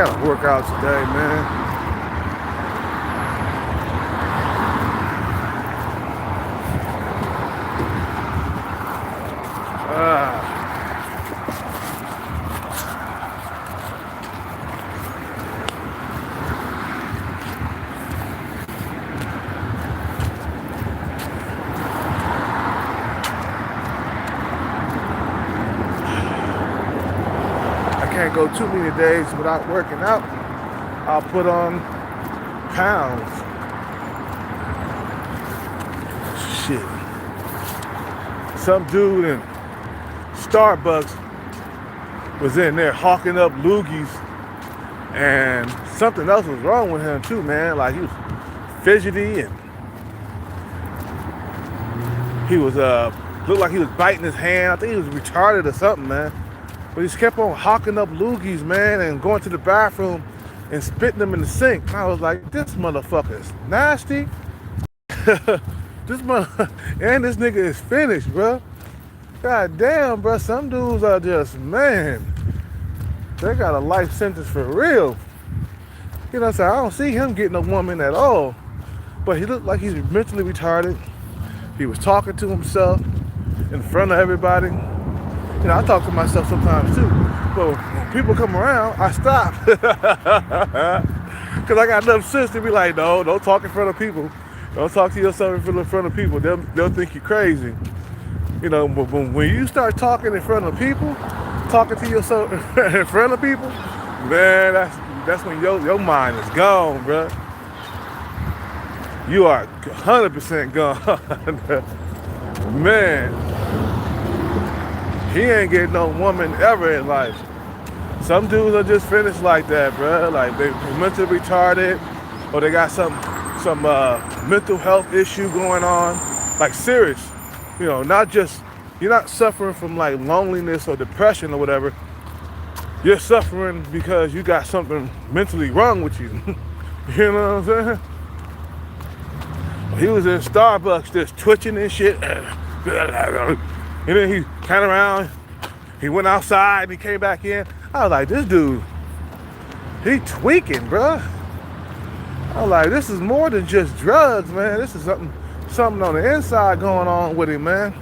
gotta work out today, man. I can't go too many days without working out. I'll put on pounds. Shit. Some dude in Starbucks was in there hawking up loogies, and something else was wrong with him too, man. Like he was fidgety, and he was looked like he was biting his hand. I think he was retarded or something, man. But he just kept on hawking up loogies, man, and going to the bathroom and spitting them in the sink. And I was like, this motherfucker is nasty. And this nigga is finished, bro. God damn, bro. Some dudes are just, man, they got a life sentence for real. You know what I'm saying? I don't see him getting a woman at all. But he looked like he's mentally retarded. He was talking to himself in front of everybody. You know, I talk to myself sometimes too. But when people come around, I stop. Because I got enough sense to be like, no, don't talk in front of people. Don't talk to yourself in front of people. They'll think you're crazy. You know, but when you start talking in front of people, talking to yourself in front of people, man, that's when your mind is gone, bro. You are 100% gone. Man, he ain't getting no woman ever in life. Some dudes are just finished like that, bro. Like they mentally retarded, or they got some mental health issue going on, like serious. You know, not just, you're not suffering from like loneliness or depression or whatever. You're suffering because you got something mentally wrong with you. You know what I'm saying? He was in Starbucks just twitching and shit. And then he turned around, he went outside and he came back in. I was like, this dude, he tweaking, bro. I was like, this is more than just drugs, man. This is something on the inside going on with him, man.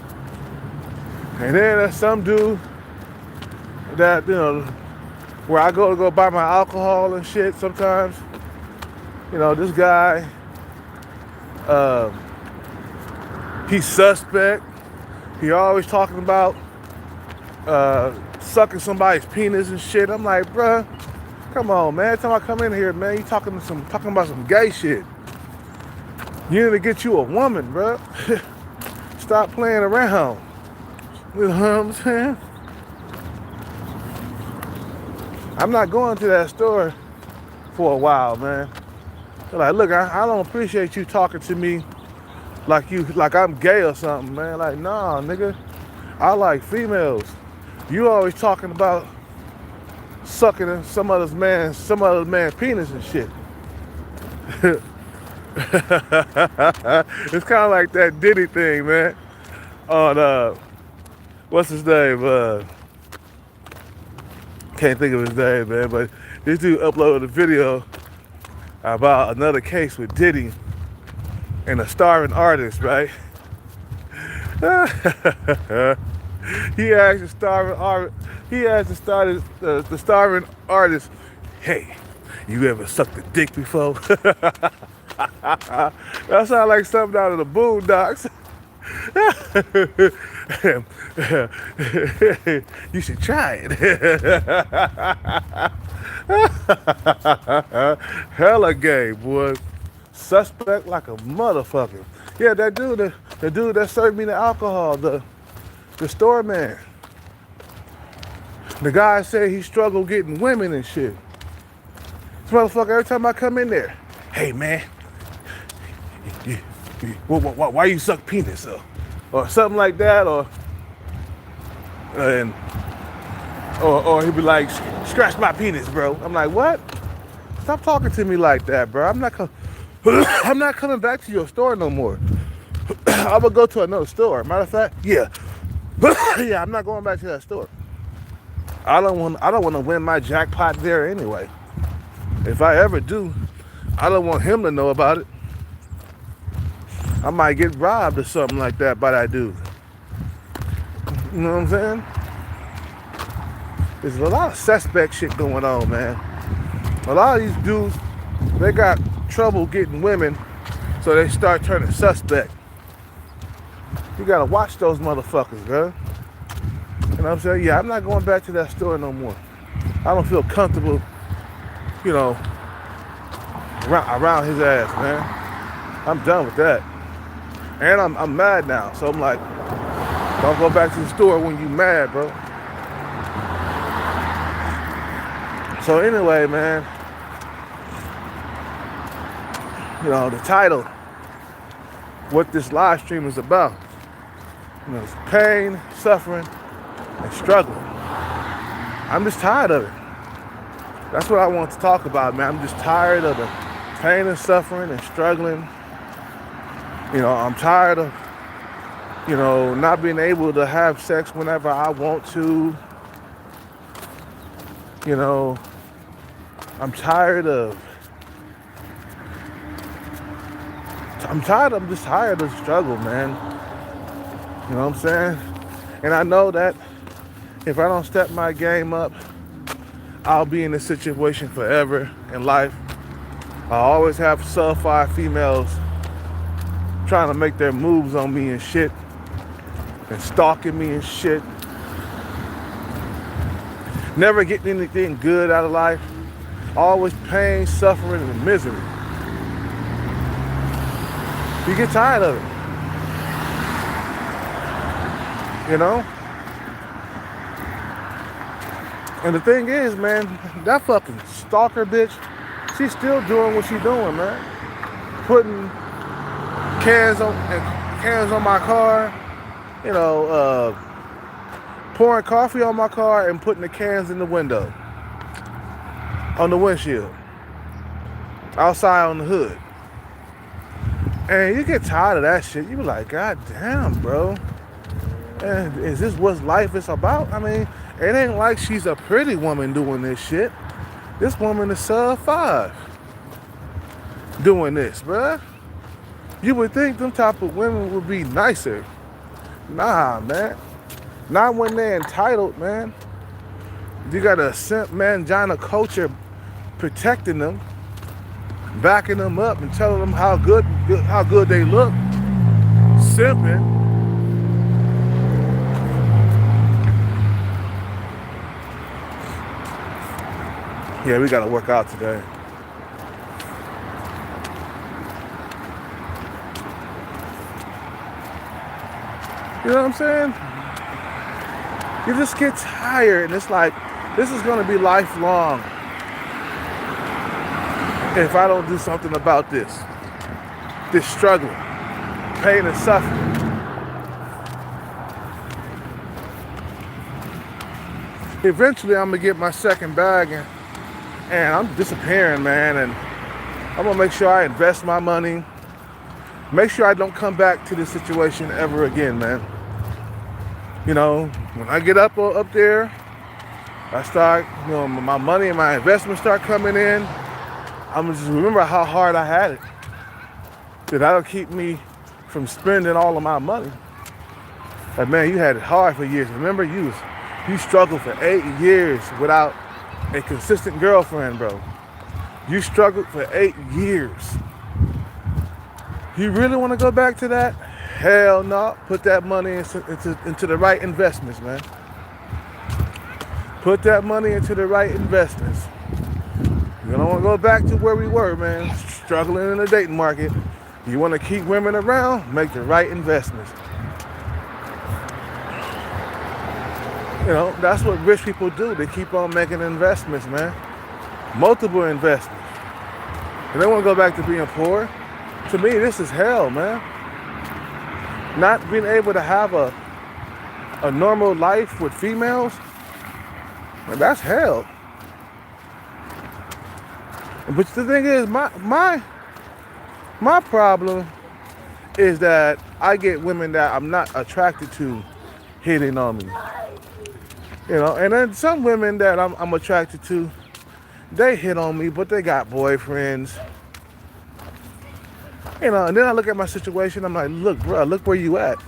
And then there's some dude that, you know, where I go to go buy my alcohol and shit sometimes. You know, this guy, he's suspect. He always talking about sucking somebody's penis and shit. I'm like, bruh, come on, man. Every time I come in here, man, you talking about some gay shit. You need to get you a woman, bruh. Stop playing around. You know what I'm saying? I'm not going to that store for a while, man. They're like, look, I don't appreciate you talking to me like I'm gay or something, man. Like, nah, nigga. I like females. You always talking about sucking some other man's penis and shit. It's kind of like that Diddy thing, man. On what's his name? Can't think of his name, man. But this dude uploaded a video about another case with Diddy and a starving artist, right? He asked the starving artist, "Hey, you ever sucked a dick before?" That sounds like something out of the Boondocks. You should try it. Hella gay, boy. Suspect like a motherfucker. Yeah, that dude, the dude that served me the alcohol, the store man. The guy said he struggled getting women and shit. This motherfucker, every time I come in there, hey man, why you suck penis or something like that, or he'd be like, scratch my penis, bro. I'm like, what? Stop talking to me like that, bro. I'm not coming back to your store no more. I'm gonna go to another store. Matter of fact, yeah, yeah, I'm not going back to that store. I don't want to win my jackpot there anyway. If I ever do, I don't want him to know about it. I might get robbed or something like that by that dude. You know what I'm saying? There's a lot of suspect shit going on, man. A lot of these dudes, they got trouble getting women, so they start turning suspect. You gotta watch those motherfuckers, bro. You know what I'm saying? Yeah, I'm not going back to that store no more. I don't feel comfortable, you know, around his ass, man. I'm done with that. And I'm mad now, so I'm like, don't go back to the store when you mad, bro. So anyway, man, you know, the title, what this live stream is about, you know, it's pain, suffering, and struggling. I'm just tired of it. That's what I want to talk about, man. I'm just tired of the pain and suffering and struggling. You know, I'm tired of, you know, not being able to have sex whenever I want to. You know, I'm just tired of the struggle, man. You know what I'm saying? And I know that if I don't step my game up, I'll be in this situation forever in life. I always have sulfide females trying to make their moves on me and shit, and stalking me and shit. Never getting anything good out of life. Always pain, suffering, and misery. You get tired of it. You know? And the thing is, man, that fucking stalker bitch, she's still doing what she's doing, man. Putting cans on my car, you know, pouring coffee on my car and putting the cans in the window, on the windshield, outside on the hood. And you get tired of that shit. You be like, God damn, bro. And is this what life is about? I mean, it ain't like she's a pretty woman doing this shit. This woman is sub 5 doing this, bruh. You would think them type of women would be nicer. Nah, man. Not when they're entitled, man. You got a simp mangina culture protecting them, backing them up and telling them how good they look. Simping. Yeah, we gotta work out today. You know what I'm saying? You just get tired, and it's like, this is gonna be lifelong if I don't do something about this struggle, pain and suffering. Eventually, I'm gonna get my second bag, and I'm disappearing, man, and I'm gonna make sure I invest my money, make sure I don't come back to this situation ever again, man. You know, when I get up there, I start, you know, my money and my investments start coming in, I'm gonna just remember how hard I had it. That'll keep me from spending all of my money. Like, man, you had it hard for years. Remember, you struggled for 8 years without a consistent girlfriend, bro. You struggled for 8 years. You really want to go back to that? Hell no. Put that money into the right investments, man. Put that money into the right investments. You don't want to go back to where we were, man. Struggling in the dating market. You want to keep women around? Make the right investments. You know, that's what rich people do. They keep on making investments, man. Multiple investments. And they want to go back to being poor. To me, this is hell, man. Not being able to have a normal life with females, man, that's hell. But the thing is, my problem is that I get women that I'm not attracted to hitting on me. You know, and then some women that I'm attracted to, They hit on me, but they got boyfriends. You know, and then I look at my situation, I'm like, look, bro, look where you at.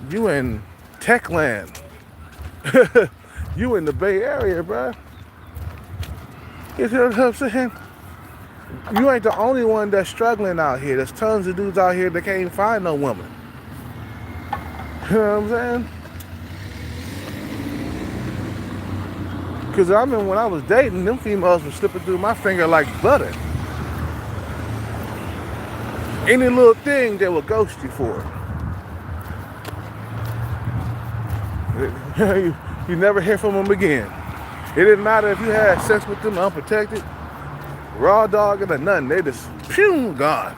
You in Techland. You in the Bay Area, bro. You know what I'm saying? You ain't the only one that's struggling out here. There's tons of dudes out here that can't even find no woman. You know what I'm saying? Because I remember when I was dating, them females were slipping through my finger like butter. Any little thing, they will ghost you for it. You never hear from them again. It didn't matter if you had sex with them unprotected, raw dog or nothing. They just, pew, gone.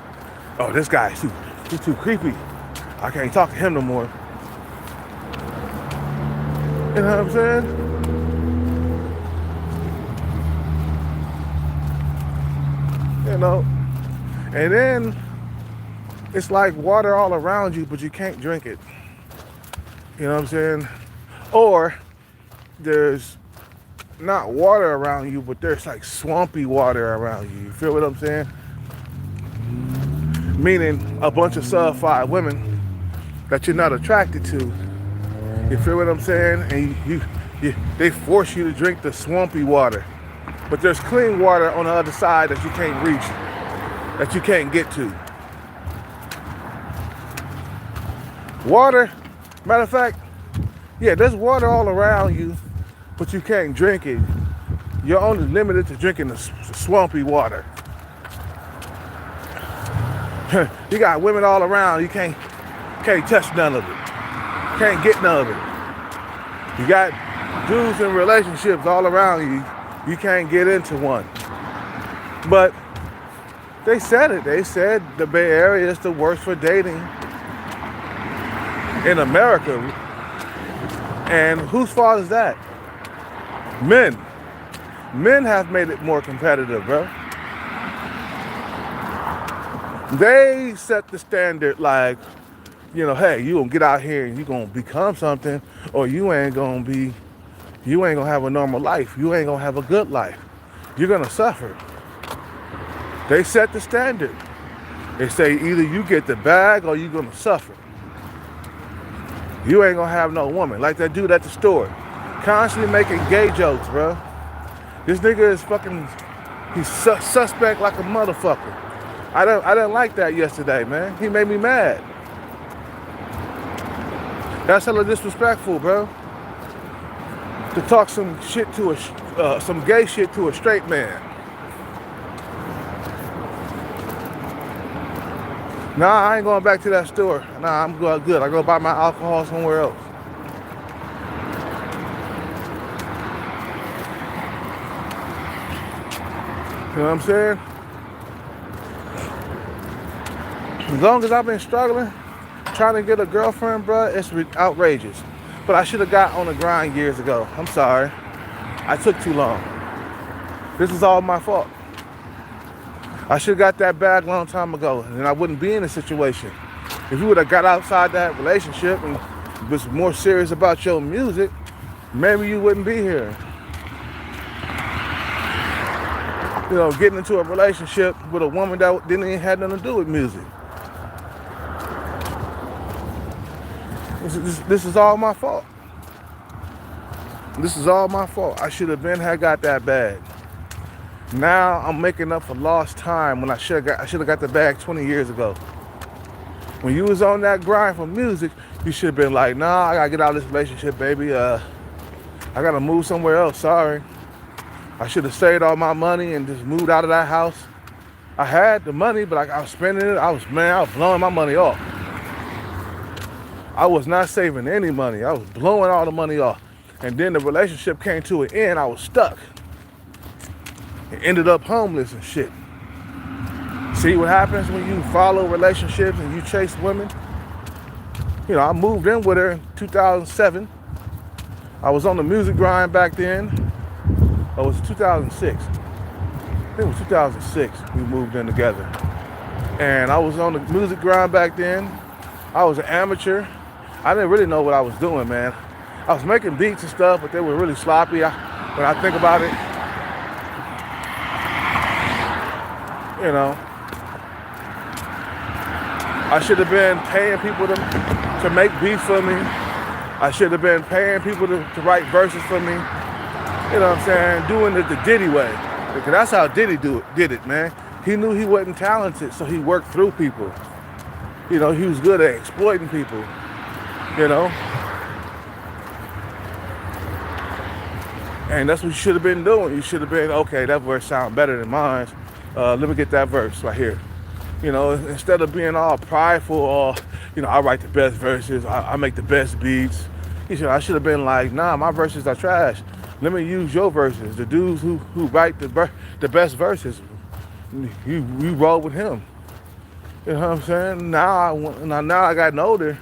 Oh, this guy, he's too creepy. I can't talk to him no more. You know what I'm saying? You know, and then it's like water all around you, but you can't drink it. You know what I'm saying? Or there's not water around you, but there's like swampy water around you. You feel what I'm saying? Meaning a bunch of sulfide women that you're not attracted to. You feel what I'm saying? And they force you to drink the swampy water. But there's clean water on the other side that you can't reach, that you can't get to. Water, matter of fact, yeah, there's water all around you, but you can't drink it. You're only limited to drinking the swampy water. You got women all around, you can't touch none of it. Can't get none of it. You got dudes in relationships all around you. You can't get into one. But they said it. They said the Bay Area is the worst for dating in America. And whose fault is that? Men. Men have made it more competitive, bro. They set the standard like, you know, hey, you gonna get out here and you gonna become something, or you ain't gonna have a normal life. You ain't gonna have a good life. You're gonna suffer. They set the standard. They say either you get the bag or you're gonna suffer. You ain't gonna have no woman. Like that dude at the store, constantly making gay jokes, bro. This nigga is fucking, he's suspect like a motherfucker. I didn't like that yesterday, man. He made me mad. That's hella disrespectful, bro. To talk some shit to some gay shit to a straight man. Nah, I ain't going back to that store. Nah, I'm good. I go buy my alcohol somewhere else. You know what I'm saying? As long as I've been struggling, trying to get a girlfriend, bro, it's outrageous. But I should have got on the grind years ago. I'm sorry. I took too long. This is all my fault. I should have got that bag a long time ago, and I wouldn't be in this situation. If you would have got outside that relationship and was more serious about your music, maybe you wouldn't be here. You know, getting into a relationship with a woman that didn't even have nothing to do with music. This is all my fault. This is all my fault. I should have had got that bag. Now I'm making up for lost time when I should have got the bag 20 years ago. When you was on that grind for music, you should have been like, nah, I gotta get out of this relationship, baby. I gotta move somewhere else. Sorry. I should have saved all my money and just moved out of that house. I had the money, but I was spending it. I was blowing my money off. I was not saving any money. I was blowing all the money off. And then the relationship came to an end. I was stuck. And ended up homeless and shit. See what happens when you follow relationships and you chase women? You know, I moved in with her in 2007. I was on the music grind back then. Oh, it was 2006. I think it was 2006 we moved in together. And I was on the music grind back then. I was an amateur. I didn't really know what I was doing, man. I was making beats and stuff, but they were really sloppy when I think about it. You know, I should have been paying people to make beats for me. I should have been paying people to write verses for me. You know what I'm saying? Doing it the Diddy way. Because that's how Diddy did it, man. He knew he wasn't talented, so he worked through people. You know, he was good at exploiting people, you know? And that's what you should have been doing. You should have been, okay, that verse sounds better than mine. Let me get that verse right here. You know, instead of being all prideful or, you know, I write the best verses, I make the best beats. I should have been like, nah, my verses are trash. Let me use your verses. The dudes who write the best verses, you roll with him. You know what I'm saying? Now I gotten older,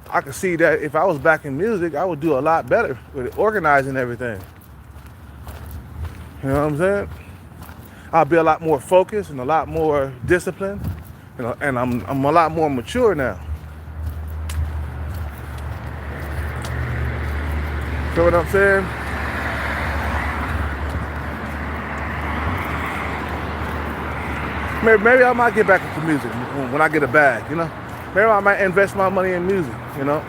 I can see that if I was back in music, I would do a lot better with organizing everything. You know what I'm saying? I'll be a lot more focused and a lot more disciplined. You know, and I'm a lot more mature now. Feel what I'm saying? Maybe I might get back into music when I get a bag, you know? Maybe I might invest my money in music, you know?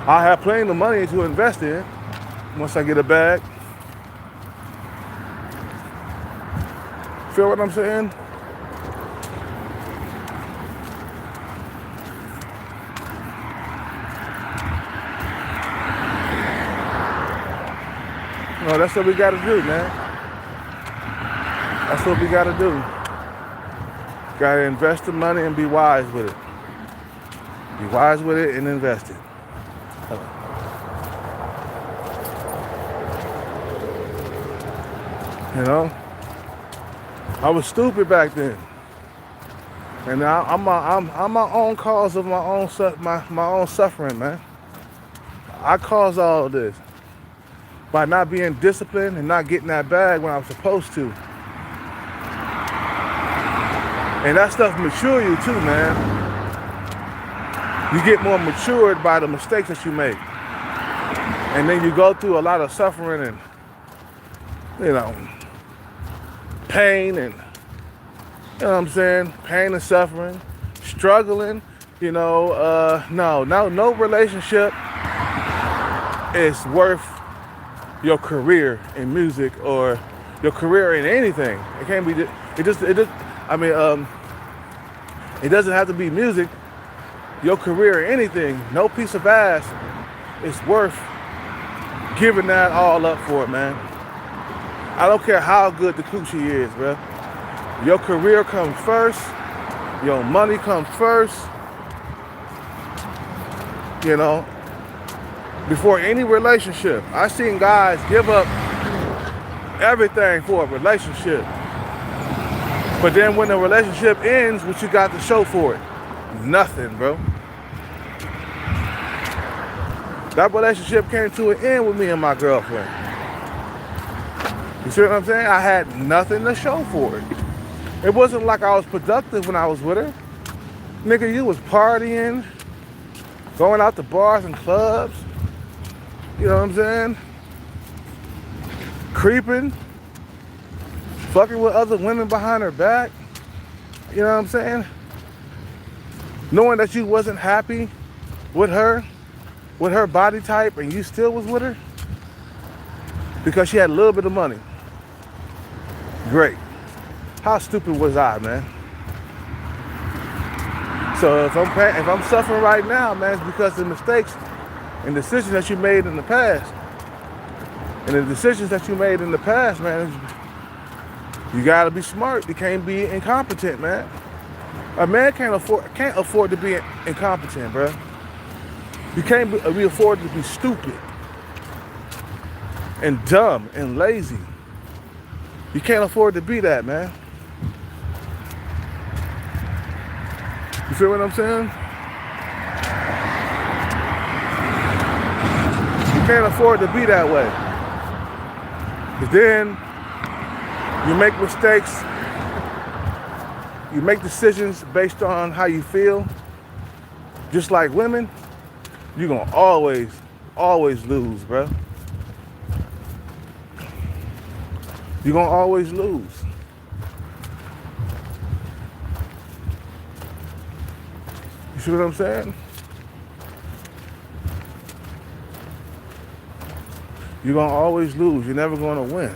I have plenty of money to invest in once I get a bag. Feel what I'm saying? No, that's what we gotta do, man. That's what we gotta do. Gotta invest the money and be wise with it. Be wise with it and invest it. You know? I was stupid back then. And now I'm my own cause of my own suffering, man. I caused all of this by not being disciplined and not getting that bag when I was supposed to. And that stuff mature you too, man. You get more matured by the mistakes that you make. And then you go through a lot of suffering and, you know, pain and, you know what I'm saying? Pain and suffering, struggling, you know, no relationship is worth your career in music or your career in anything. It can't be, it doesn't have to be music. Your career in anything, no piece of ass is worth giving that all up for, man. I don't care how good the coochie is, bro. Your career comes first. Your money comes first. You know, before any relationship. I seen guys give up everything for a relationship. But then when the relationship ends, what you got to show for it? Nothing, bro. That relationship came to an end with me and my girlfriend. You see what I'm saying? I had nothing to show for it. It wasn't like I was productive when I was with her. Nigga, you was partying, going out to bars and clubs. You know what I'm saying? Creeping. Fucking with other women behind her back. You know what I'm saying? Knowing that you wasn't happy with her body type, and you still was with her because she had a little bit of money. Great. How stupid was I, man? So if I'm suffering right now, man, it's because of the mistakes and decisions that you made in the past. And the decisions that you made in the past, man, you gotta be smart. You can't be incompetent, man. A man can't afford to be incompetent, bro. You can't be afford to be stupid and dumb and lazy. You can't afford to be that, man. You feel what I'm saying? You can't afford to be that way. Because then you make mistakes. You make decisions based on how you feel. Just like women, you're gonna always lose, bro. You're gonna always lose. You see what I'm saying? You're gonna always lose. You're never gonna win.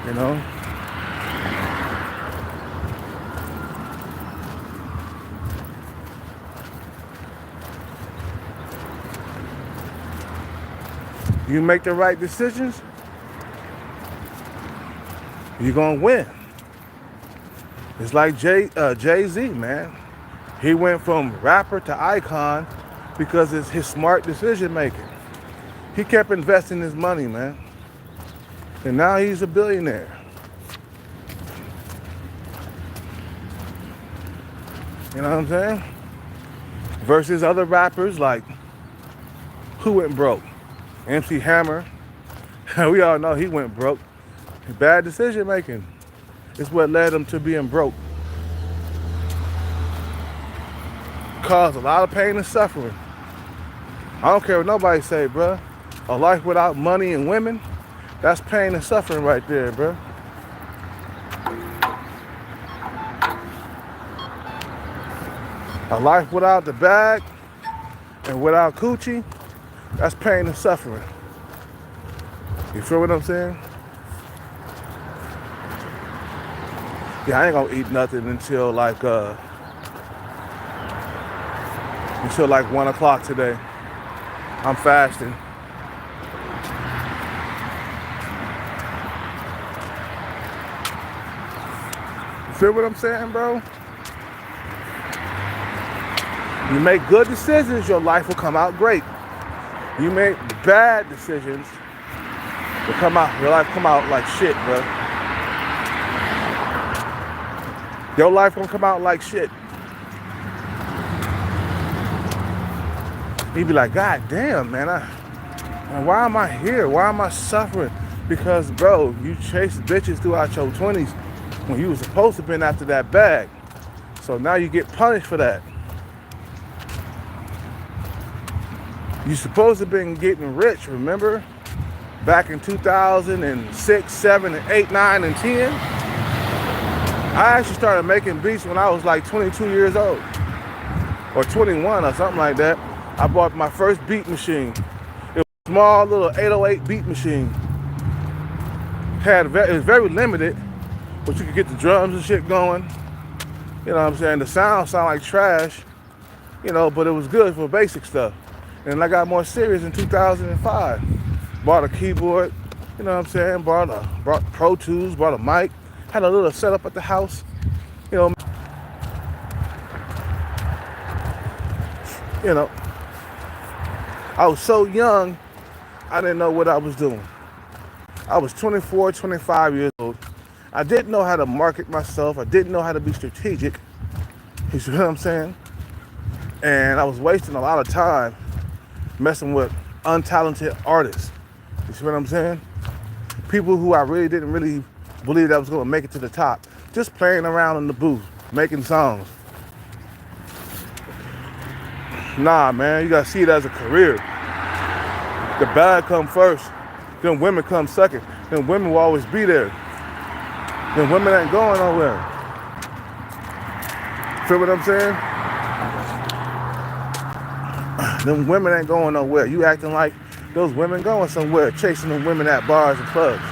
You know? You make the right decisions, you're gonna win. It's like Jay-Z, man. He went from rapper to icon because it's his smart decision making. He kept investing his money, man. And now he's a billionaire. You know what I'm saying? Versus other rappers like, who went broke? MC Hammer. We all know he went broke. Bad decision making is what led him to being broke. Caused a lot of pain and suffering. I don't care what nobody say, bruh. A life without money and women, that's pain and suffering right there, bruh. A life without the bag and without coochie, that's pain and suffering. You feel what I'm saying? Yeah, I ain't gonna eat nothing until like 1 o'clock today. I'm fasting. You feel what I'm saying, bro? You make good decisions, your life will come out great. You make bad decisions, your life come out like shit, bro. Your life gonna come out like shit. You'd be like, God damn, man, why am I here? Why am I suffering? Because, bro, you chased bitches throughout your 20s when you were supposed to have been after that bag. So now you get punished for that. You supposed to have been getting rich, remember? Back in 2006, 7, and 8, 9, and 10. I actually started making beats when I was like 22 years old. Or 21 or something like that. I bought my first beat machine. It was a small little 808 beat machine. It was very limited, but you could get the drums and shit going. You know what I'm saying? The sound sounded like trash, you know, but it was good for basic stuff. And I got more serious in 2005. Bought a keyboard, you know what I'm saying? Brought Pro Tools, bought a mic, had a little setup at the house, you know. I was so young, I didn't know what I was doing. I was 24, 25 years old. I didn't know how to market myself. I didn't know how to be strategic. You see what I'm saying? And I was wasting a lot of time messing with untalented artists. You see what I'm saying? People who I really didn't believe that was going to make it to the top. Just playing around in the booth, making songs. Nah, man, you got to see it as a career. The bag come first, then women come second. Then women will always be there. Then women ain't going nowhere. Feel what I'm saying? Them women ain't going nowhere. You acting like those women going somewhere, chasing them women at bars and clubs.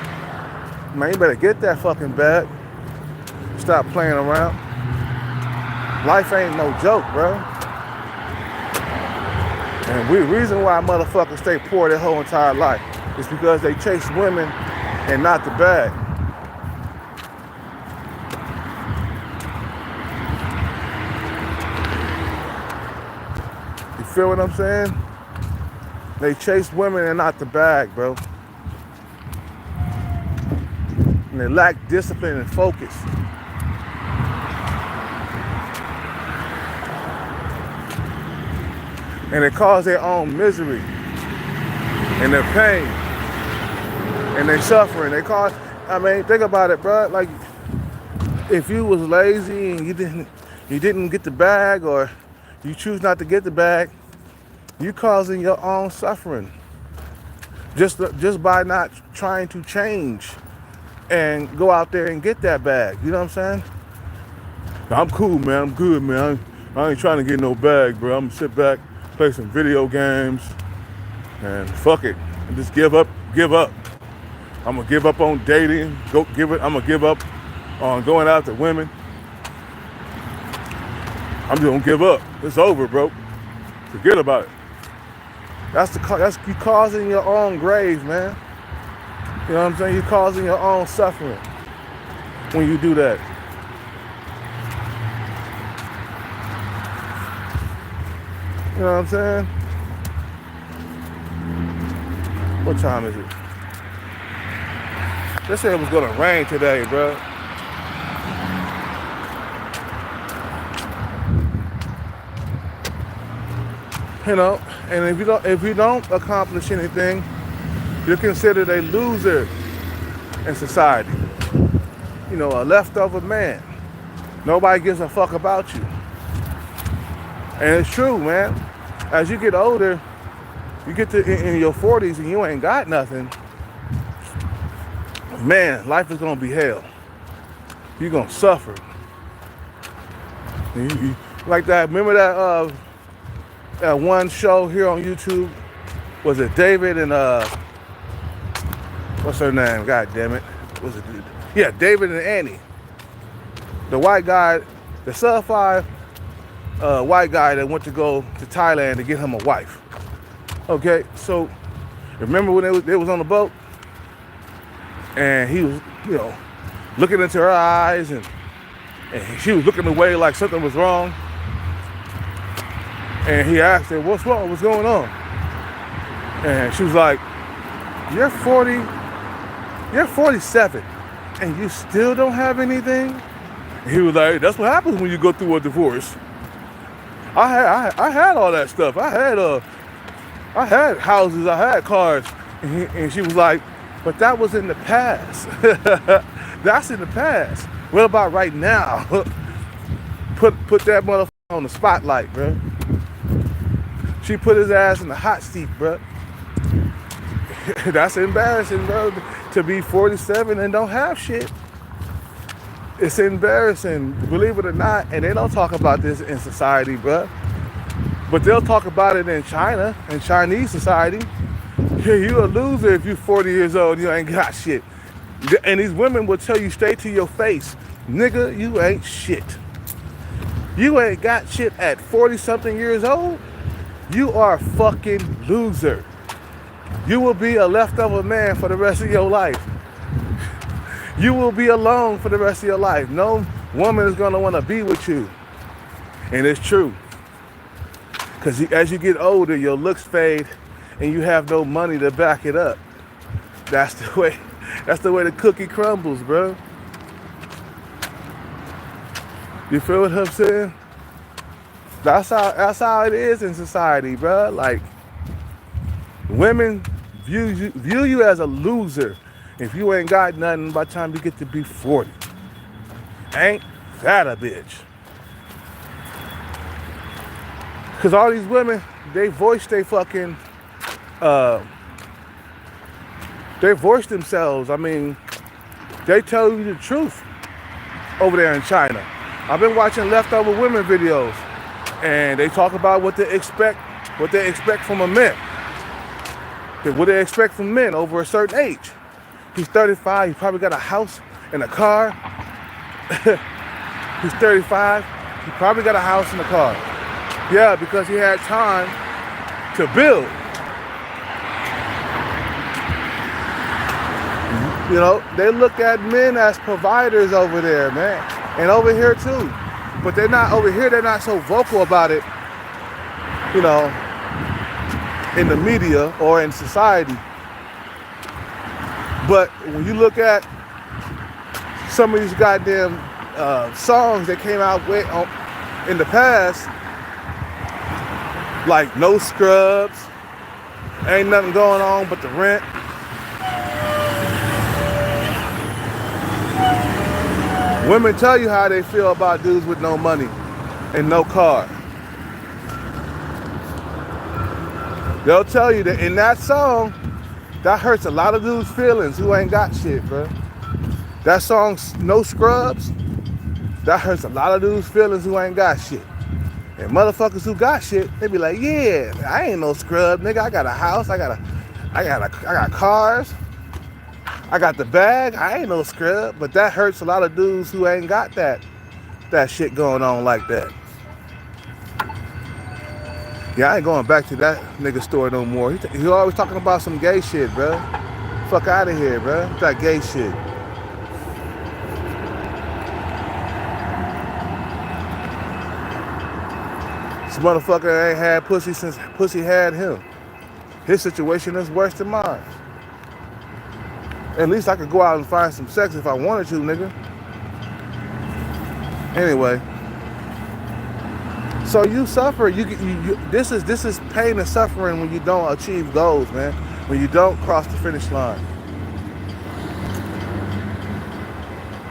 Man, you better get that fucking bag. Stop playing around. Life ain't no joke, bro. And the reason why motherfuckers stay poor their whole entire life is because they chase women and not the bag. You feel what I'm saying? They chase women and not the bag, bro. And they lack discipline and focus. And they cause their own misery and their pain and their suffering. Think about it, bro. Like, if you was lazy and you didn't get the bag, or you choose not to get the bag, you causing your own suffering just by not trying to change and go out there and get that bag. You know what I'm saying? I'm cool, man. I'm good, man. I ain't trying to get no bag, bro. I'm gonna sit back, play some video games, and fuck it. And just give up. I'm gonna give up on dating. I'm gonna give up on going after women. I'm just gonna give up. It's over, bro. Forget about it. That's you causing your own grave, man. You know what I'm saying? You're causing your own suffering when you do that. You know what I'm saying? What time is it? They said it was gonna rain today, bro. You know, and if you don't accomplish anything, you're considered a loser in society. You know, a leftover man. Nobody gives a fuck about you. And it's true, man. As you get older, you get to in your 40s and you ain't got nothing, man, life is gonna be hell. You're gonna suffer. Like that, remember that one show here on YouTube? Was it David and what's her name? God damn it. Was it? Yeah, David and Annie. The white guy, the sub-5 white guy that went to go to Thailand to get him a wife. Okay, so remember when they was on the boat and he was, you know, looking into her eyes and she was looking away like something was wrong. And he asked her, "What's wrong? What's going on?" And she was like, "You're 40, you're 47, and you still don't have anything?" And he was like, "That's what happens when you go through a divorce. I had all that stuff. I had houses, I had cars." And she was like, "But that was in the past." That's in the past. What about right now? Put that motherfucker on the spotlight, bro. She put his ass in the hot seat, bro. That's embarrassing, bro, to be 47 and don't have shit. It's embarrassing, believe it or not, and they don't talk about this in society, bro. But they'll talk about it in China, in Chinese society. Yeah, you a loser if you're 40 years old and you ain't got shit. And these women will tell you straight to your face, "Nigga, you ain't shit. You ain't got shit at 40-something years old. You are a fucking loser. You will be a leftover man for the rest of your life. You will be alone for the rest of your life. No woman is gonna wanna be with you." And it's true. Because as you get older, your looks fade and you have no money to back it up. That's the way the cookie crumbles, bro. You feel what I'm saying? That's how it is in society, bro. Like, women view you as a loser if you ain't got nothing by the time you get to be 40. Ain't that a bitch? Because all these women, they voice they voice themselves. I mean, they tell you the truth over there in China. I've been watching leftover women videos, and they talk about what they expect from a man. What they expect from men over a certain age. He's 35, he probably got a house and a car. He's 35, he probably got a house and a car. Yeah, because he had time to build. You know, they look at men as providers over there, man. And over here too. But they're not over here, they're not so vocal about it, you know, in the media or in society. But when you look at some of these goddamn songs that came out with in the past, like No Scrubs, Ain't Nothing Going On But the Rent. Women tell you how they feel about dudes with no money and no car. They'll tell you that in that song, that hurts a lot of dudes' feelings who ain't got shit, bro. That song, No Scrubs, that hurts a lot of dudes' feelings who ain't got shit. And motherfuckers who got shit, they be like, yeah, I ain't no scrub, nigga. I got a house, I got cars, I got the bag. I ain't no scrub. But that hurts a lot of dudes who ain't got that shit going on like that. Yeah, I ain't going back to that nigga store no more. He always talking about some gay shit, bro. Fuck out of here, bro. That gay shit. This motherfucker ain't had pussy since pussy had him. His situation is worse than mine. At least I could go out and find some sex if I wanted to, nigga. Anyway. So you suffer. This is pain and suffering when you don't achieve goals, man. When you don't cross the finish line.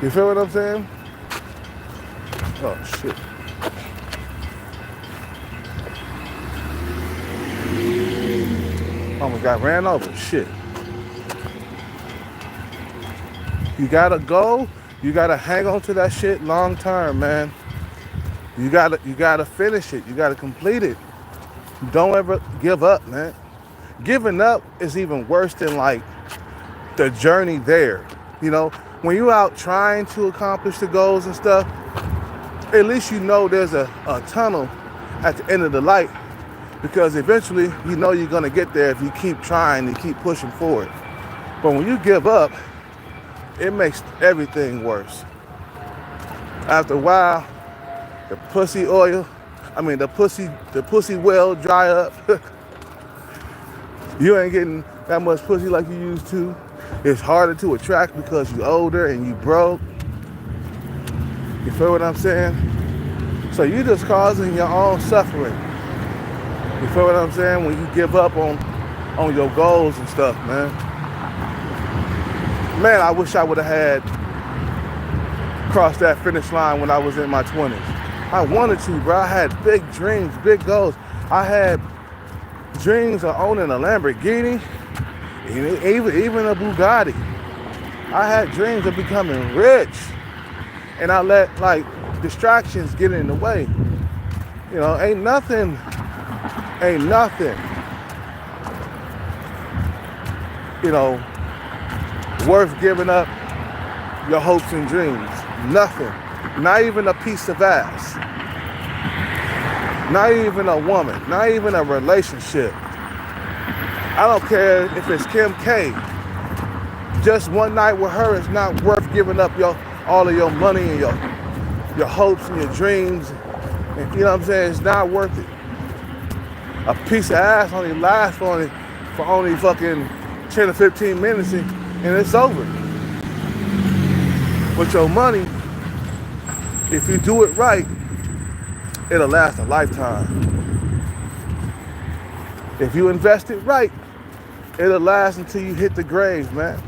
You feel what I'm saying? Oh shit. Almost got ran over. Shit. You gotta go. You gotta hang on to that shit long term, man. You gotta finish it. You gotta complete it. Don't ever give up, man. Giving up is even worse than like the journey there. You know, when you're out trying to accomplish the goals and stuff, at least you know there's a tunnel at the end of the light, because eventually you know you're gonna get there if you keep trying and keep pushing forward. But when you give up, it makes everything worse. After a while, the pussy well dry up. You ain't getting that much pussy like you used to. It's harder to attract because you're older and you broke. You feel what I'm saying? So you just causing your own suffering. You feel what I'm saying? When you give up on your goals and stuff, man. Man, I wish I would have had crossed that finish line when I was in my 20s. I wanted to, bro. I had big dreams, big goals. I had dreams of owning a Lamborghini, even a Bugatti. I had dreams of becoming rich, and I let like distractions get in the way. You know, ain't nothing, you know, worth giving up your hopes and dreams. Nothing. Not even a piece of ass. Not even a woman. Not even a relationship. I don't care if it's Kim K. Just one night with her is not worth giving up all of your money and your hopes and your dreams. And, you know what I'm saying? It's not worth it. A piece of ass only lasts for only fucking 10 or 15 minutes and it's over. With your money, if you do it right, it'll last a lifetime. If you invest it right, it'll last until you hit the grave, man.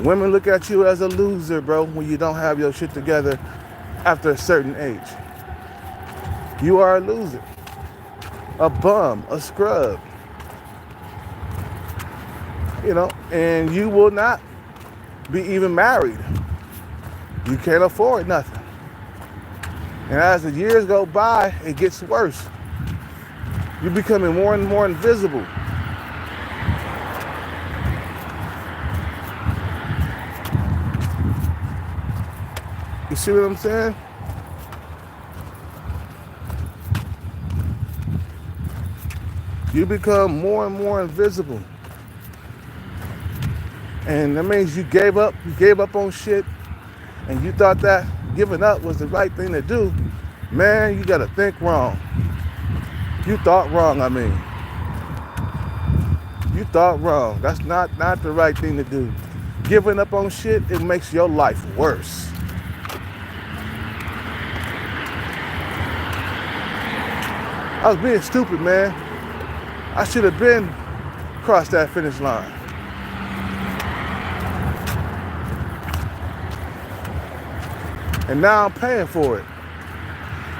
Women look at you as a loser, bro, when you don't have your shit together after a certain age. You are a loser, a bum, a scrub. You know, and you will not be even married. You can't afford nothing. And as the years go by, it gets worse. You're becoming more and more invisible. You see what I'm saying? You become more and more invisible. And that means you gave up on shit, and you thought that giving up was the right thing to do. Man, you gotta think wrong. You thought wrong, I mean. You thought wrong. That's not the right thing to do. Giving up on shit, it makes your life worse. I was being stupid, man. I should have been crossed that finish line. And now I'm paying for it.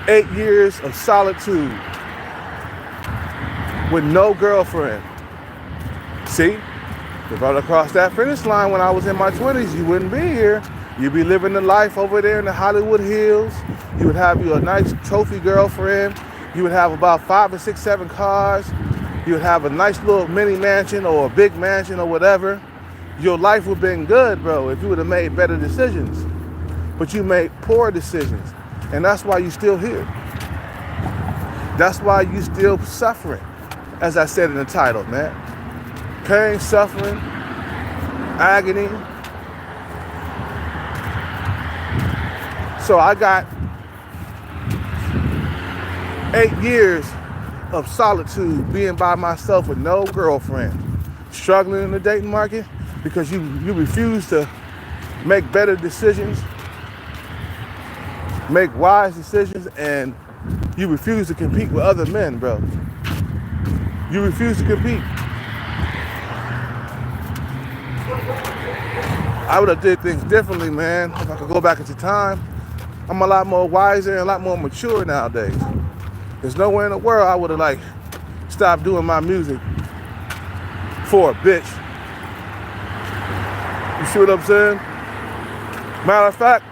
8 years of solitude with no girlfriend. See, if I'd have crossed that finish line when I was in my 20s, you wouldn't be here. You'd be living the life over there in the Hollywood Hills. You would have you a nice trophy girlfriend. You would have about 5 or 6, 7 cars. You would have a nice little mini mansion or a big mansion or whatever. Your life would have been good, bro, if you would have made better decisions. But you made poor decisions. And that's why you're still here. That's why you're still suffering, as I said in the title, man. Pain, suffering, agony. So I got 8 years of solitude being by myself with no girlfriend, struggling in the dating market because you refuse to make better decisions, make wise decisions, and you refuse to compete with other men, bro. You refuse to compete. I would have did things differently, man, if I could go back into time. I'm a lot more wiser and a lot more mature nowadays. There's nowhere in the world I would have stopped doing my music for a bitch. You see what I'm saying? Matter of fact,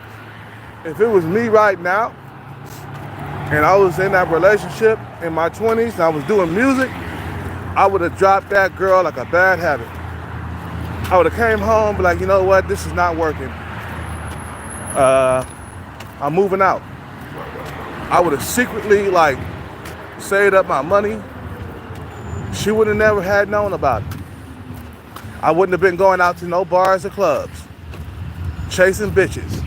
if it was me right now and I was in that relationship in my 20s and I was doing music, I would have dropped that girl like a bad habit. I would have came home and be like, you know what, this is not working. I'm moving out. I would have secretly saved up my money. She would have never had known about it. I wouldn't have been going out to no bars or clubs, chasing bitches,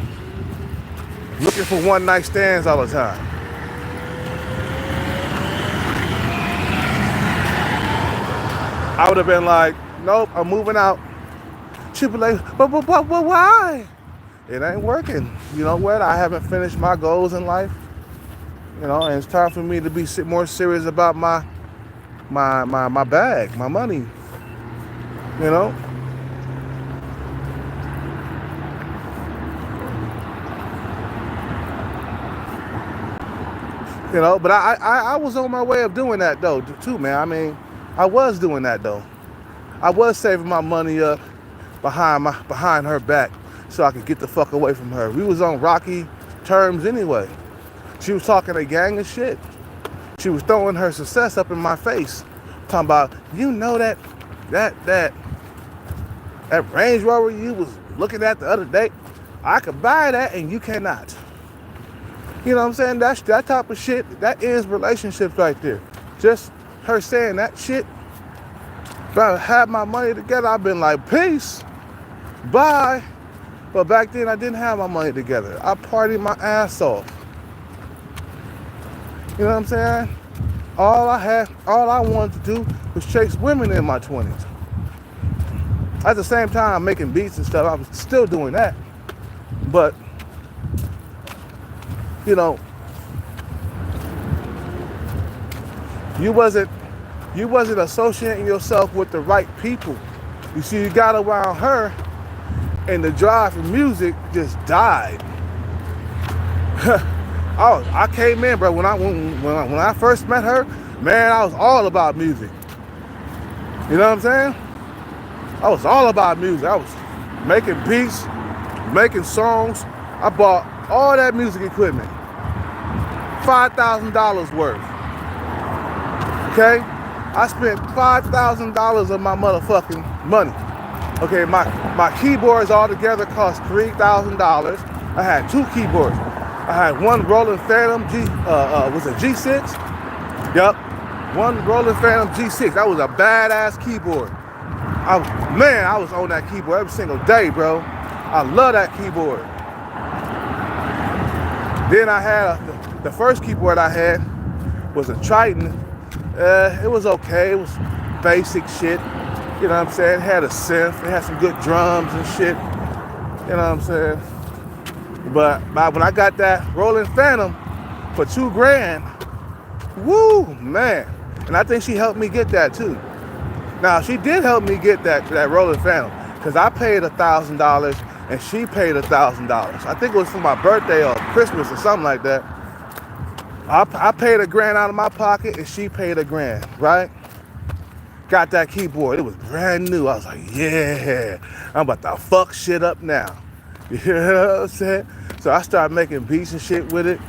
looking for one night stands all the time. I would have been like, nope, I'm moving out. She'd be like, but why? It ain't working. You know what? I haven't finished my goals in life. And it's time for me to be more serious about my bag, my money. But I was on my way of doing that though too, man. I mean, I was doing that though. I was saving my money up behind her back so I could get the fuck away from her. We was on rocky terms anyway. She was talking a gang of shit. She was throwing her success up in my face, talking about, you know that Range Rover you was looking at the other day, I could buy that and you cannot. You know what I'm saying? That's that type of shit. That ends relationships right there. Just her saying that shit. If I had my money together, I've been like, peace, bye. But back then I didn't have my money together. I partied my ass off. You know what I'm saying? All I wanted to do was chase women in my 20s. At the same time, making beats and stuff, I was still doing that. But, you wasn't associating yourself with the right people. You see, you got around her, and the drive for music just died. I came in, bro. When I first met her, man, I was all about music. You know what I'm saying? I was all about music. I was making beats, making songs. I bought all that music equipment, $5,000 worth. Okay, I spent $5,000 of my motherfucking money. Okay, my keyboards all together cost $3,000. I had 2 keyboards. I had one Roland Phantom was a G6? Yep, one Roland Phantom G6. That was a badass keyboard. I was on that keyboard every single day, bro. I love that keyboard. Then I had the first keyboard I had was a Triton. It was okay. It was basic shit. You know what I'm saying? It had a synth. It had some good drums and shit. You know what I'm saying? But when I got that Roland Phantom for $2,000, woo, man. And I think she helped me get that too. Now, she did help me get that Roland Phantom because I paid $1,000 and she paid $1,000. I think it was for my birthday or Christmas or something like that. I paid $1,000 out of my pocket and she paid $1,000, right? Got that keyboard. It was brand new. I was like, yeah, I'm about to fuck shit up now. You know what I'm saying? So I started making beats and shit with it.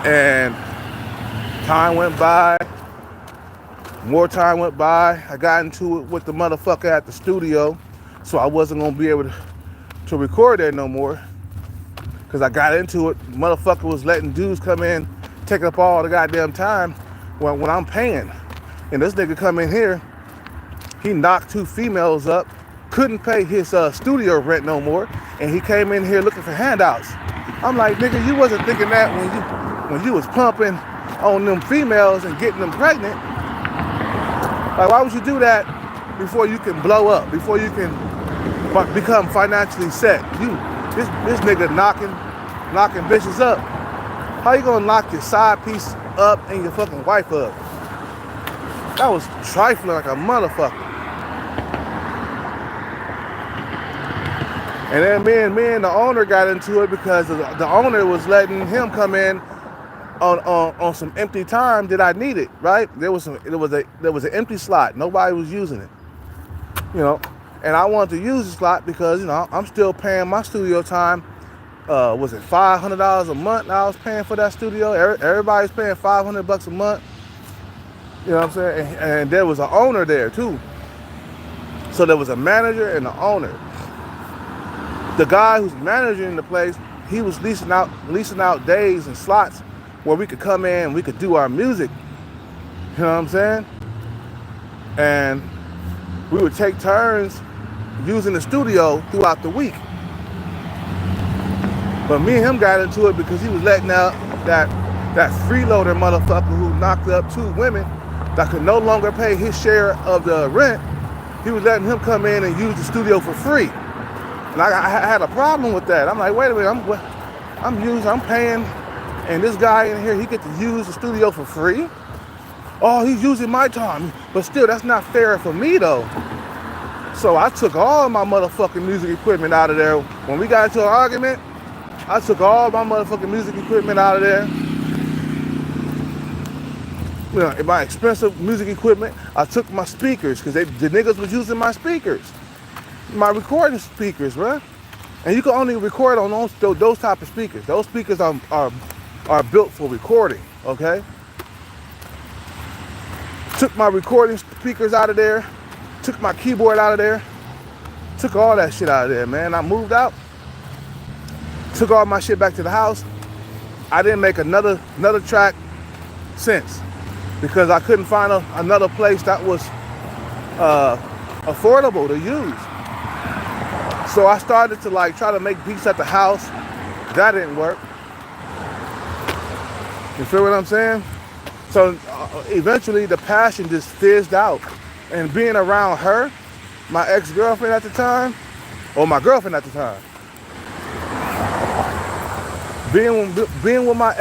And time went by, more time went by. I got into it with the motherfucker at the studio, so I wasn't gonna be able to record there no more. Cause I got into it, motherfucker was letting dudes come in, take up all the goddamn time when I'm paying. And this nigga come in here, he knocked 2 females up, couldn't pay his studio rent no more, and he came in here looking for handouts. I'm like, nigga, you wasn't thinking that when you was pumping on them females and getting them pregnant. Like, why would you do that before you can blow up, before you can become financially set? This nigga knocking bitches up. How you gonna knock your side piece up and your fucking wife up? That was trifling like a motherfucker. And then me and the owner got into it because the owner was letting him come in on some empty time that I needed, right? There was an empty slot. Nobody was using it, you know. And I wanted to use the slot because, you know, I'm still paying my studio time. Was it $500 a month I was paying for that studio? Everybody's paying $500 a month. You know what I'm saying? And there was an owner there too. So there was a manager and an owner. The guy who's managing the place, he was leasing out days and slots where we could come in and we could do our music. You know what I'm saying? And we would take turns using the studio throughout the week. But me and him got into it because he was letting out that freeloader motherfucker who knocked up 2 women that could no longer pay his share of the rent. He was letting him come in and use the studio for free. And I had a problem with that. I'm like, wait a minute, I'm paying, and this guy in here, he get to use the studio for free? Oh, he's using my time. But still, that's not fair for me though. So I took all my motherfucking music equipment out of there. When we got into an argument, I took all my motherfucking music equipment out of there. You know, my expensive music equipment. I took my speakers because the niggas was using my speakers, my recording speakers, bro. And you can only record on those type of speakers. Those speakers are built for recording, okay? Took my recording speakers out of there. Took my keyboard out of there. Took all that shit out of there, man. I moved out. Took all my shit back to the house. I didn't make another track since because I couldn't find another place that was affordable to use. So I started to like try to make beats at the house. That didn't work. You feel what I'm saying? So eventually the passion just fizzed out. And being around her, my ex-girlfriend at the time, or my girlfriend at the time, being with my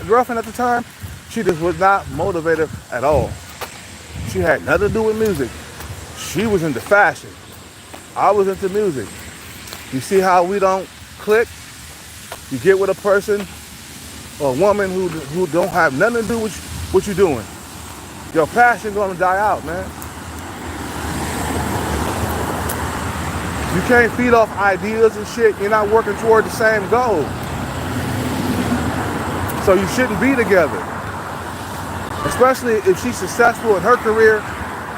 girlfriend at the time, she just was not motivated at all. She had nothing to do with music. She was into fashion. I was into music. You see how we don't click? You get with a person or a woman who don't have nothing to do with what you're doing. Your passion gonna die out, man. You can't feed off ideas and shit. You're not working toward the same goal. So you shouldn't be together. Especially if she's successful in her career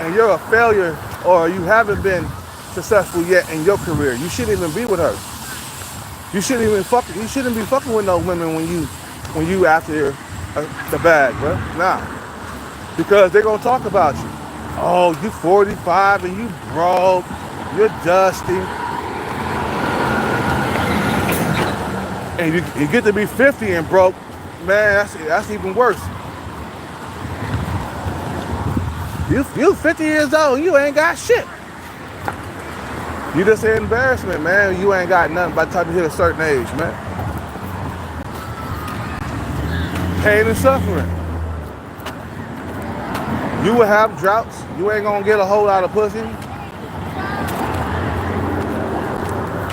and you're a failure or you haven't been successful yet in your career. You shouldn't even be with her. You shouldn't be fucking with no women when you after the bag, bro. Nah. Because they're gonna talk about you. Oh, you 45 and you broke, you're dusty. And you get to be 50 and broke, man, that's even worse. You 50 years old, you ain't got shit. You just an embarrassment, man. You ain't got nothing by the time you hit a certain age, man. Pain and suffering. You will have droughts. You ain't gonna get a whole lot of pussy. You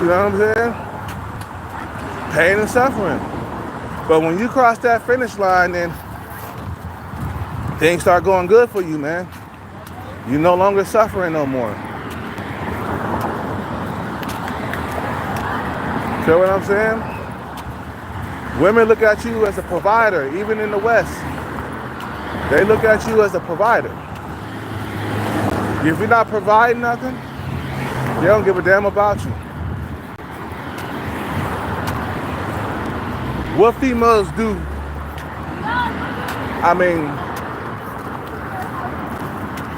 know what I'm saying? Pain and suffering. But when you cross that finish line, then things start going good for you, man. You're no longer suffering no more. Feel what I'm saying? Women look at you as a provider, even in the West. They look at you as a provider. If you're not providing nothing, they don't give a damn about you. What females do, I mean,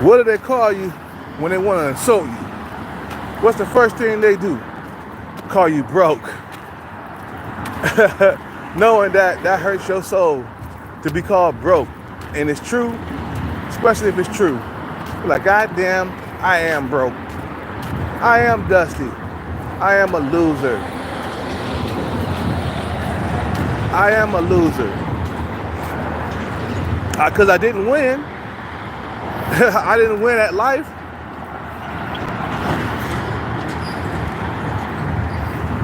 what do they call you when they want to insult you? What's the first thing they do? Call you broke. Knowing that hurts your soul to be called broke. And it's true, especially if it's true. You're like, God damn, I am broke. I am dusty. I am a loser. I am a loser. Because I didn't win. I didn't win at life.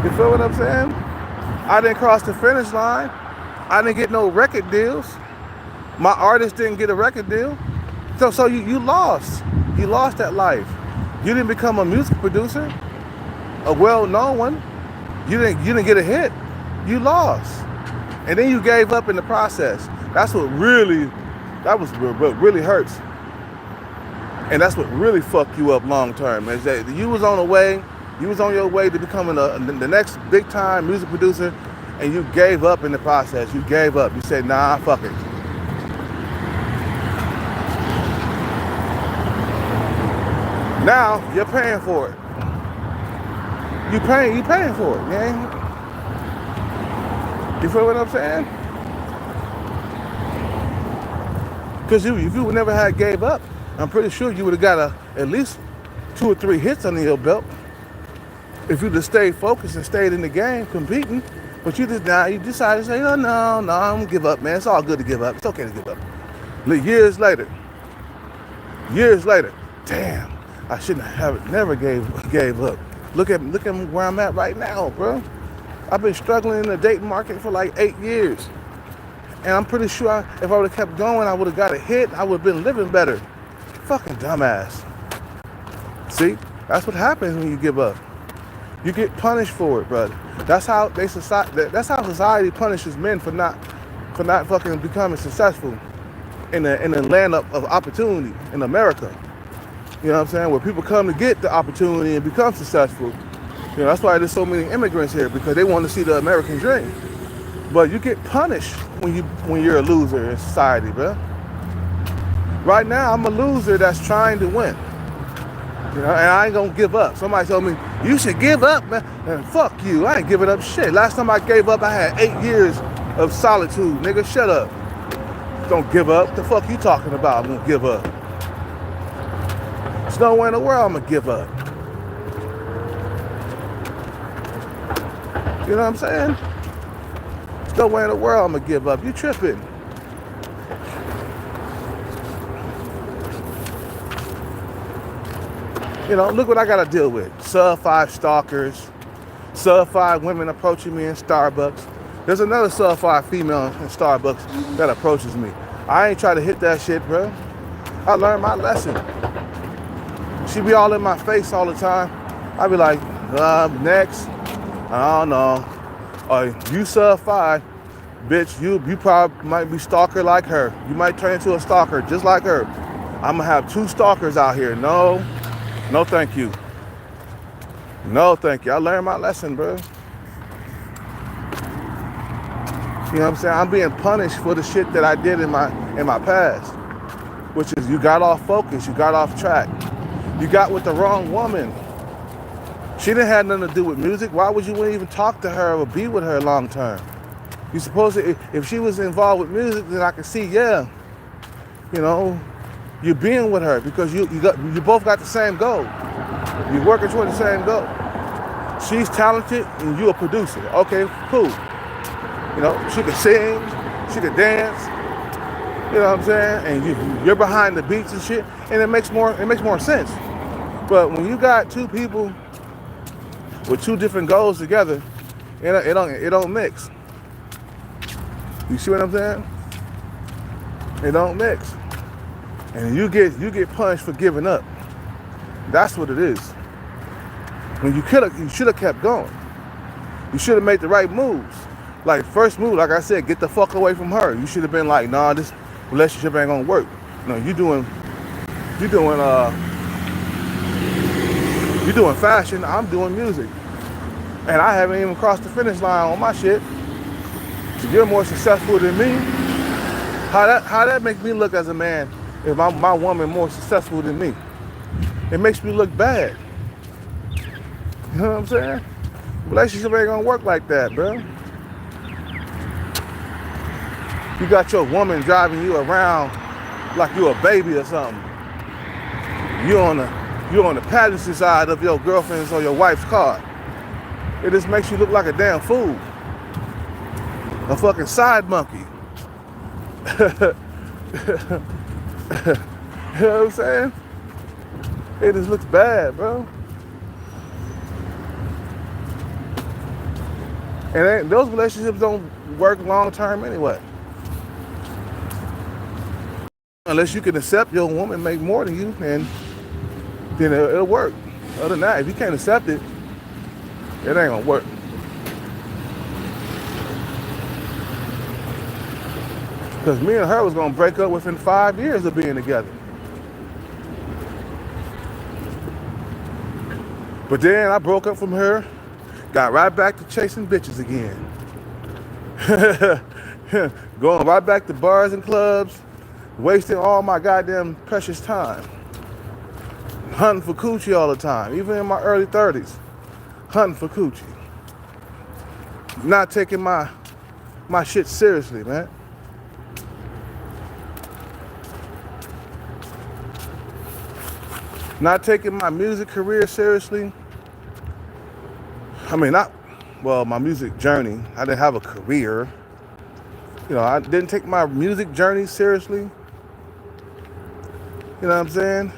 You feel what I'm saying? I didn't cross the finish line. I didn't get no record deals. My artist didn't get a record deal. So you lost. You lost that life. You didn't become a music producer, a well-known one. You didn't get a hit. You lost. And then you gave up in the process. That was what really hurts. And that's what really fucked you up long term. Is that you was on your way to becoming the next big time music producer, and you gave up in the process. You gave up. You said, nah, fuck it. Now you're paying for it. You paying for it, man. You feel what I'm saying? Because if you would never had gave up, I'm pretty sure you would have got at least 2 or 3 hits under your belt. If you just stayed focused and stayed in the game competing, but you decided to say, no, I'm gonna give up, man. It's all good to give up. It's okay to give up. Years later, damn, I shouldn't have never gave up. Look at where I'm at right now, bro. I've been struggling in the dating market for like 8 years. And I'm pretty sure if I would have kept going, I would have got a hit. I would have been living better. Fucking dumbass. See, that's what happens when you give up. You get punished for it, brother. That's how society punishes men for not fucking becoming successful in the land of opportunity in America. You know what I'm saying? Where people come to get the opportunity and become successful. You know, that's why there's so many immigrants here, because they want to see the American dream. But you get punished when you're a loser in society, bro. Right now, I'm a loser that's trying to win. You know, and I ain't gonna give up. Somebody told me, you should give up, man. And fuck you, I ain't giving up shit. Last time I gave up, I had 8 years of solitude. Nigga, shut up. Don't give up. The fuck you talking about? I'm gonna give up. There's nowhere in the world I'm gonna give up. You know what I'm saying? There's nowhere in the world I'm gonna give up. You tripping. You know, look what I gotta deal with. Sub-5 stalkers, Sub-5 women approaching me in Starbucks. There's another Sub-5 female in Starbucks that approaches me. I ain't try to hit that shit, bro. I learned my lesson. She be all in my face all the time. I be like, next. I don't know. You Sub-5, bitch, you probably might be stalker like her. You might turn into a stalker just like her. I'm gonna have 2 stalkers out here. No, thank you. No, thank you. I learned my lesson, bro. You know what I'm saying? I'm being punished for the shit that I did in my past, which is you got off focus, you got off track, you got with the wrong woman. She didn't have nothing to do with music. Why would you even talk to her or be with her long term? You supposed to, if she was involved with music, then I could see, yeah, you know, you're being with her because you both got the same goal. You're working toward the same goal. She's talented and you're a producer. Okay, cool. You know, she could sing, she could dance. You know what I'm saying? And you're behind the beats and shit, and it makes more sense. But when you got 2 people with 2 different goals together, it don't mix. You see what I'm saying? It don't mix. And you get punished for giving up. That's what it is. When you should have kept going. You should have made the right moves. Like first move, like I said, get the fuck away from her. You should have been like, nah, this relationship ain't gonna work. No, you doing fashion. I'm doing music, and I haven't even crossed the finish line on my shit. So you're more successful than me. How that makes me look as a man? If my woman more successful than me, it makes me look bad. You know what I'm saying? Relationship ain't gonna work like that, bro. You got your woman driving you around like you a baby or something. You on the passenger side of your girlfriend's or your wife's car. It just makes you look like a damn fool. A fucking side monkey. You know what I'm saying? It just looks bad, bro. And those relationships don't work long term anyway. Unless you can accept your woman make more than you, and then it'll work. Other than that, if you can't accept it, it ain't gonna work. Because me and her was gonna break up within 5 years of being together. But then I broke up from her, got right back to chasing bitches again. Going right back to bars and clubs, wasting all my goddamn precious time. Hunting for coochie all the time, even in my early 30s. Hunting for coochie. Not taking my shit seriously, man. Not taking my music career seriously. I mean, my music journey. I didn't have a career. You know, I didn't take my music journey seriously. You know what I'm saying?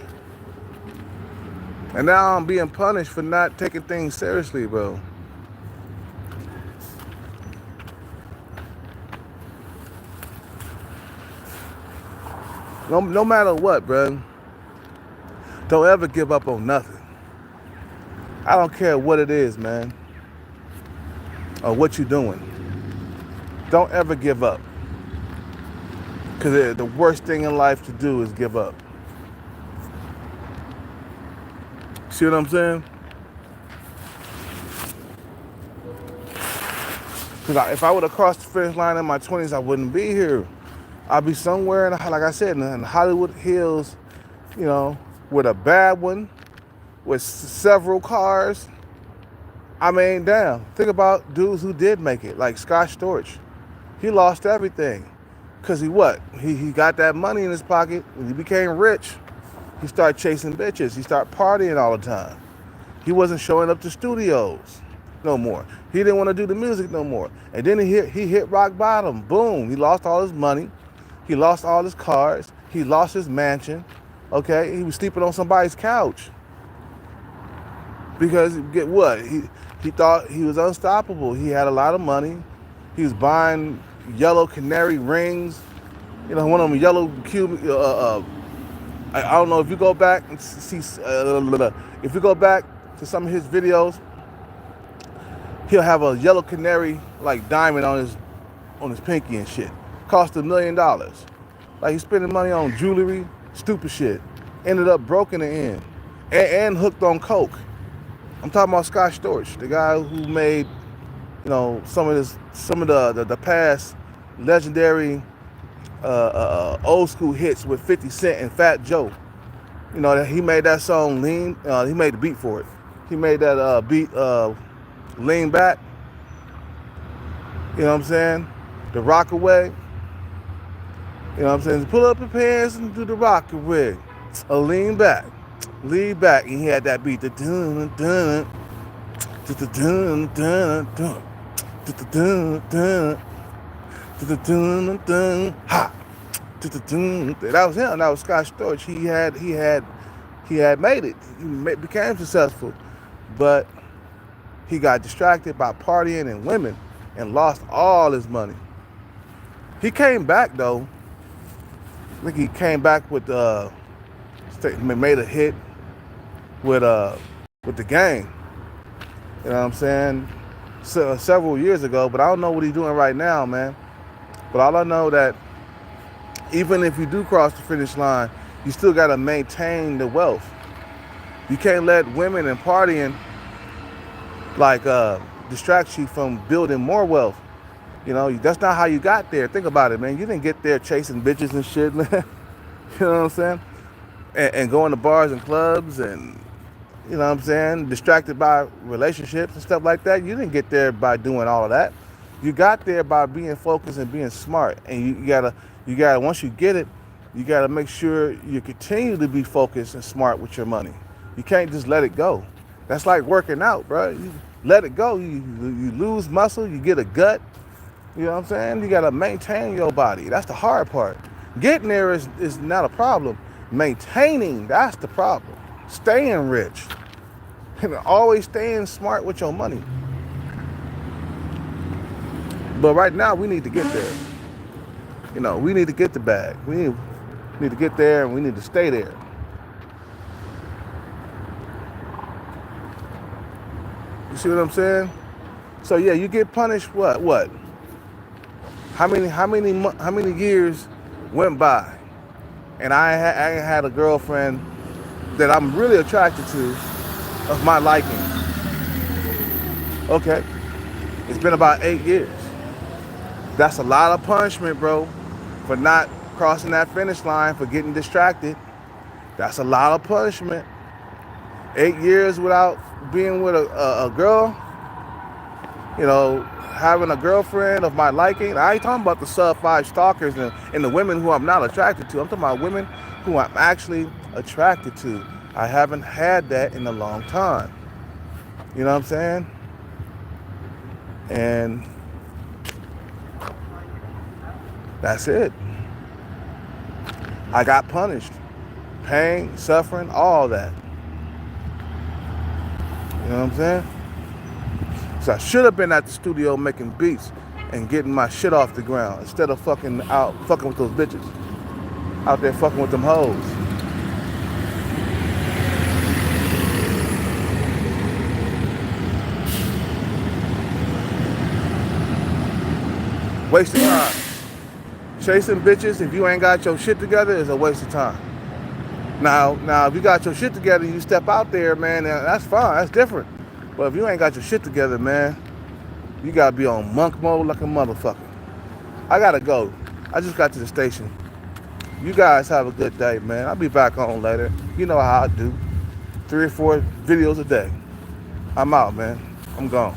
And now I'm being punished for not taking things seriously, bro. No matter what, bro. Don't ever give up on nothing. I don't care what it is, man. Or what you're doing. Don't ever give up. Because the worst thing in life to do is give up. See what I'm saying? Because if I would have crossed the finish line in my 20s, I wouldn't be here. I'd be somewhere, like I said, in Hollywood Hills, you know, with a bad one, with several cars. I mean, damn. Think about dudes who did make it, like Scott Storch. He lost everything. Because he got that money in his pocket. When he became rich, he started chasing bitches. He started partying all the time. He wasn't showing up to studios no more. He didn't want to do the music no more. And then he hit rock bottom. Boom. He lost all his money. He lost all his cars. He lost his mansion. Okay? He was sleeping on somebody's couch. Because, get what? He thought he was unstoppable. He had a lot of money. He was buying yellow canary rings. You know, one of them yellow cube. I don't know if you go back and see. If you go back to some of his videos, he'll have a yellow canary like diamond on his pinky and shit. Cost $1 million. Like he's spending money on jewelry, stupid shit. Ended up broke in the end, and hooked on coke. I'm talking about Scott Storch, the guy who made, you know, some of the past legendary old school hits with 50 Cent and Fat Joe. You know, he made that song Lean. He made the beat for it. He made that beat Lean Back. You know what I'm saying? The Rockaway. You know what I'm saying? Pull up your pants and do the Rockaway. Lean Back. Lean Back. And he had that beat. Ha. That was him. That was Scott Storch. He had made it. He became successful, but he got distracted by partying and women and lost all his money. He came back though. I think he came back with made a hit with the Gang. You know what I'm saying? several years ago, but I don't know what he's doing right now, man. But all I know that even if you do cross the finish line, you still got to maintain the wealth. You can't let women and partying like distract you from building more wealth. You know, that's not how you got there. Think about it, man. You didn't get there chasing bitches and shit, man. You know what I'm saying? And going to bars and clubs and, you know what I'm saying, distracted by relationships and stuff like that. You didn't get there by doing all of that. You got there by being focused and being smart. And you gotta, once you get it, you gotta make sure you continue to be focused and smart with your money. You can't just let it go. That's like working out, bro. You let it go. You lose muscle, you get a gut. You know what I'm saying? You gotta maintain your body. That's the hard part. Getting there is not a problem. Maintaining, that's the problem. Staying rich. And always staying smart with your money. But right now we need to get there. You know, we need to get the bag. We need to get there and we need to stay there. You see what I'm saying? So yeah, you get punished. What? How many years went by, and I had a girlfriend that I'm really attracted to, of my liking. Okay, it's been about 8 years. That's a lot of punishment, bro, for not crossing that finish line, for getting distracted. That's a lot of punishment. 8 years without being with a girl, you know, having a girlfriend of my liking. I ain't talking about the sub-5 stalkers and the women who I'm not attracted to. I'm talking about women who I'm actually attracted to. I haven't had that in a long time. You know what I'm saying? And that's it. I got punished. Pain, suffering, all that. You know what I'm saying? So I should have been at the studio making beats and getting my shit off the ground instead of fucking with those bitches. Out there fucking with them hoes. Waste of time. Chasing bitches if you ain't got your shit together is a waste of time. Now if you got your shit together and you step out there, man, that's fine. That's different. But if you ain't got your shit together, man, you gotta be on monk mode like a motherfucker. I gotta go. I just got to the station. You guys have a good day, man. I'll be back on later. You know how I do. 3 or 4 videos a day. I'm out, man. I'm gone.